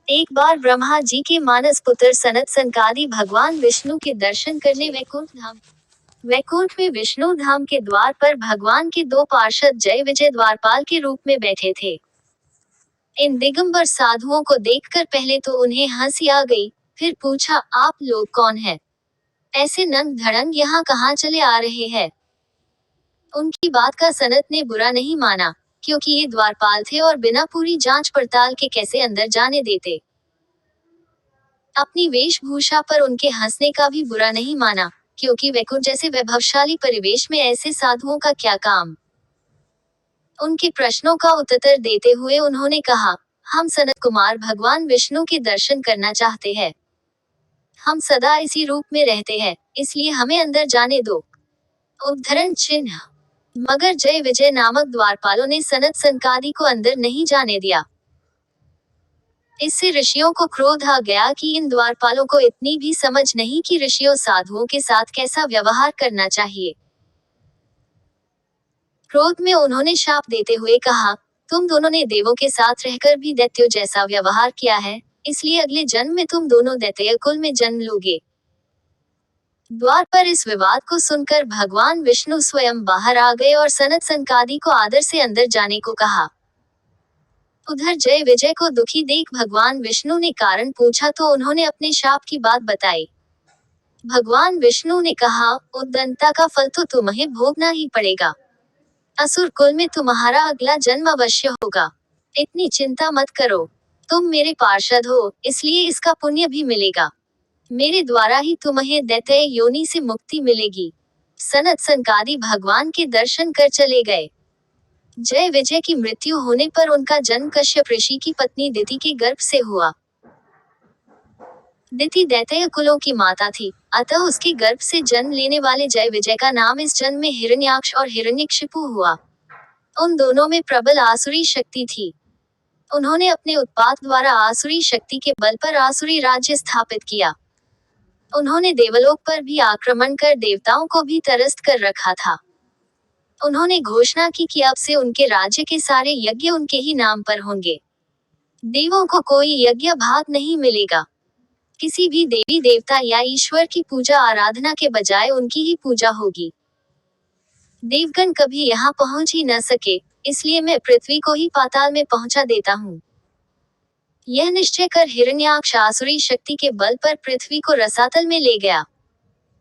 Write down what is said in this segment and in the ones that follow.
एक बार ब्रह्मा जी के मानस पुत्र सनत सनकादि भगवान विष्णु के दर्शन करने वैकुंठ में विष्णु धाम के द्वार पर भगवान के दो पार्षद जय विजय द्वारपाल के रूप में बैठे थे। इन दिगंबर साधुओं को देखकर पहले तो उन्हें हंसी आ गई, फिर पूछा, आप लोग कौन हैं? ऐसे नंग धड़ंग यहाँ कहाँ चले आ रहे हैं? उनकी बात का सनत ने बुरा नहीं माना, क्योंकि ये द्वारपाल थे और बिना पूरी जांच पड़ताल के कैसे अंदर जाने देते। अपनी वेशभूषा पर उनके हंसने का भी बुरा नहीं माना, क्योंकि वैकुंठ जैसे वैभवशाली परिवेश में ऐसे साधुओं का क्या काम। उनके प्रश्नों का उत्तर देते हुए उन्होंने कहा, हम सनत कुमार भगवान विष्णु के दर्शन करना चाहते हैं। हम सदा इसी रूप में रहते हैं, इसलिए हमें अंदर जाने दो। उद्धरण चिन्ह। मगर जय विजय नामक द्वारपालों ने सनत सनकादि को अंदर नहीं जाने दिया। इससे ऋषियों को क्रोध आ गया कि इन द्वारपालों को इतनी भी समझ नहीं कि ऋषियों साधुओं के साथ कैसा व्यवहार करना चाहिए। क्रोध में उन्होंने शाप देते हुए कहा, तुम दोनों ने देवों के साथ रहकर भी दैत्यों जैसा व्यवहार किया है, इसलिए अगले जन्म में तुम दोनों दैत्य कुल में जन्म लोगे। द्वार पर इस विवाद को सुनकर भगवान विष्णु स्वयं बाहर आ गए और सनत सनकादि को आदर से अंदर जाने को कहा। उधर जय विजय को दुखी देख भगवान विष्णु ने कारण पूछा तो उन्होंने अपने शाप की बात बताई। भगवान विष्णु ने कहा, उद्दंडता का फल तो तुम्हें भोगना ही पड़ेगा। असुर कुल में तुम्हारा अगला जन्म अवश्य होगा। इतनी चिंता मत करो। तुम मेरे पार्षद हो, इसलिए इसका पुण्य भी मिलेगा। मेरे द्वारा ही तुम्हें दैत्य योनि से मुक्ति मिलेगी। सनत सनकादि भगवान के दर्शन कर चले गए। जय विजय की मृत्यु होने पर उनका जन्म कश्यप ऋषि की पत्नी दिति के गर्भ से हुआ। दिति दैत्य कुलों की माता थी, अतः उसके गर्भ से जन्म लेने वाले जय विजय का नाम इस जन्म में हिरण्याक्ष और हिरण्यकशिपु हुआ। उन दोनों में प्रबल आसुरी शक्ति थी। उन्होंने अपने उत्पात द्वारा आसुरी शक्ति के बल पर आसुरी राज्य स्थापित किया। उन्होंने देवलोक पर भी आक्रमण कर देवताओं को भी त्रस्त कर रखा था। उन्होंने घोषणा की कि अब से उनके राज्य के सारे यज्ञ उनके ही नाम पर होंगे। देवों को कोई यज्ञ भाग नहीं मिलेगा। किसी भी देवी देवता या ईश्वर की पूजा आराधना के बजाय उनकी ही पूजा होगी। देवगण कभी यहाँ पहुंच ही न सके, इसलिए मैं पृथ्वी को ही पाताल में पहुंचा देता हूँ। यह निश्चय कर हिरण्याक्ष आसुरी शक्ति के बल पर पृथ्वी को रसातल में ले गया।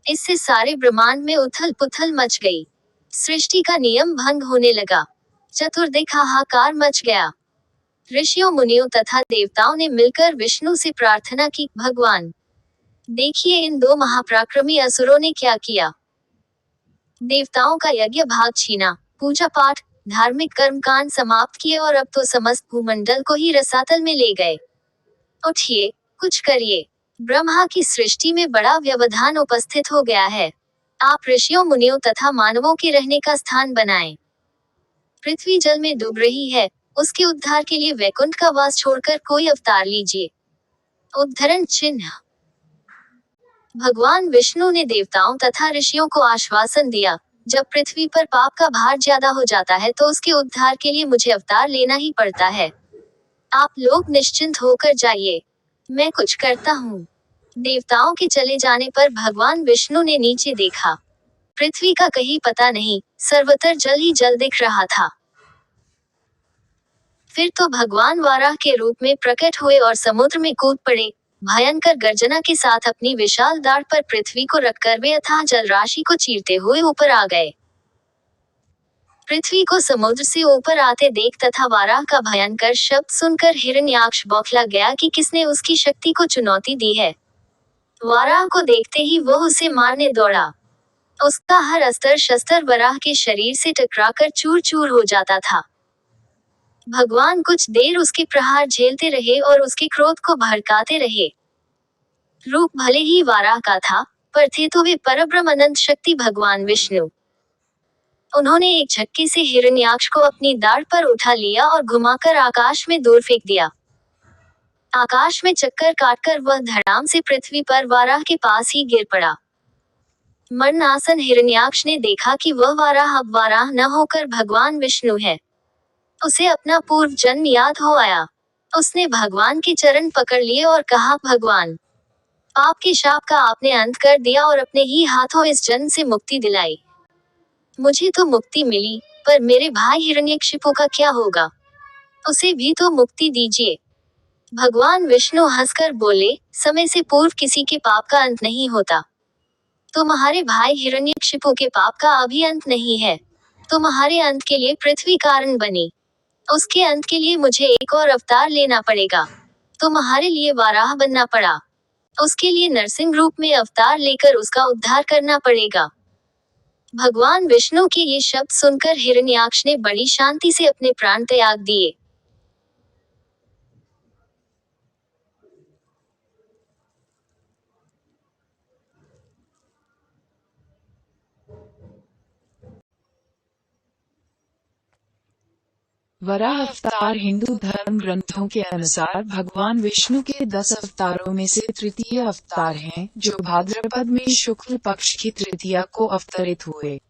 इससे सारे ब्रह्मांड में उथल पुथल मच गई। सृष्टि का नियम भंग होने लगा। चतुर्दिक हाहाकार मच गया। ऋषियों मुनियों तथा देवताओं ने मिलकर विष्णु से प्रार्थना की, भगवान देखिए इन दो महापराक्रमी असुरों ने क्या किया। देवताओं का यज्ञ भाग छीना, पूजा पाठ, धार्मिक कर्मकांड समाप्त किए और अब तो समस्त भूमंडल को ही रसातल में ले गए। उठिए, कुछ करिए। ब्रह्मा की सृष्टि में बड़ा व्यवधान उपस्थित हो गया है। आप ऋषियों मुनियों तथा मानवों के रहने का स्थान बनाएं। पृथ्वी जल में डूब रही है, उसके उद्धार के लिए वैकुंठ का वास छोड़कर कोई अवतार लीजिए। उद्धरण चिन्ह। भगवान विष्णु ने देवताओं तथा ऋषियों को आश्वासन दिया, जब पृथ्वी पर पाप का भार ज्यादा हो जाता है तो उसके उद्धार के लिए मुझे अवतार लेना ही पड़ता है। आप लोग निश्चिंत होकर जाइए, मैं कुछ करता हूँ। देवताओं के चले जाने पर भगवान विष्णु ने नीचे देखा। पृथ्वी का कहीं पता नहीं, सर्वत्र जल ही जल दिख रहा था। फिर तो भगवान वाराह के रूप में प्रकट हुए और समुद्र में कूद पड़े। भयंकर गर्जना के साथ अपनी विशाल दाढ़ पर पृथ्वी को रखकर वे अथाह जल राशि को चीरते हुए ऊपर आ गए। पृथ्वी को समुद्र से ऊपर आते देख तथा वाराह का भयंकर शब्द सुनकर हिरण्याक्ष बौखला गया कि किसने उसकी शक्ति को चुनौती दी है। वाराह को देखते ही वह उसे मारने दौड़ा। उसका हर अस्त्र शस्त्र वराह के शरीर से टकराकर चूर चूर हो जाता था। भगवान कुछ देर उसके प्रहार झेलते रहे और उसके क्रोध को भड़काते रहे। रूप भले ही वाराह का था, पर थे तो वे परब्रह्म अनंत शक्ति भगवान विष्णु। उन्होंने एक झटके से हिरण्याक्ष को अपनी दाढ़ पर उठा लिया और घुमाकर आकाश में दूर फेंक दिया। आकाश में चक्कर काटकर वह धड़ाम से पृथ्वी पर वाराह के पास ही गिर पड़ा। मरणासन हिरण्याक्ष ने देखा कि वह वाराह अब वाराह न होकर भगवान विष्णु है। उसे अपना पूर्व जन्म याद हो आया। उसने भगवान के चरण पकड़ लिए और कहा, भगवान, पाप के शाप का आपने अंत कर दिया और अपने ही हाथों इस जन से मुक्ति दिलाई। मुझे तो मुक्ति मिली, पर मेरे भाई हिरण्यकशिपु का क्या होगा? उसे भी तो मुक्ति दीजिए। भगवान विष्णु हंसकर बोले, समय से पूर्व किसी के पाप का अंत नहीं होता। तुम्हारे भाई हिरण्यकशिपु के पाप का अभी अंत नहीं है। तुम्हारे अंत के लिए पृथ्वी कारण बनी। उसके अंत के लिए मुझे एक और अवतार लेना पड़ेगा। तुम्हारे लिए वाराह बनना पड़ा। उसके लिए नरसिंह रूप में अवतार लेकर उसका उद्धार करना पड़ेगा। भगवान विष्णु के ये शब्द सुनकर हिरण्याक्ष ने बड़ी शांति से अपने प्राण त्याग दिए। वराह अवतार हिंदू धर्म ग्रंथों के अनुसार भगवान विष्णु के 10 अवतारों में से तृतीय अवतार हैं, जो भाद्रपद में शुक्ल पक्ष की तृतीया को अवतरित हुए।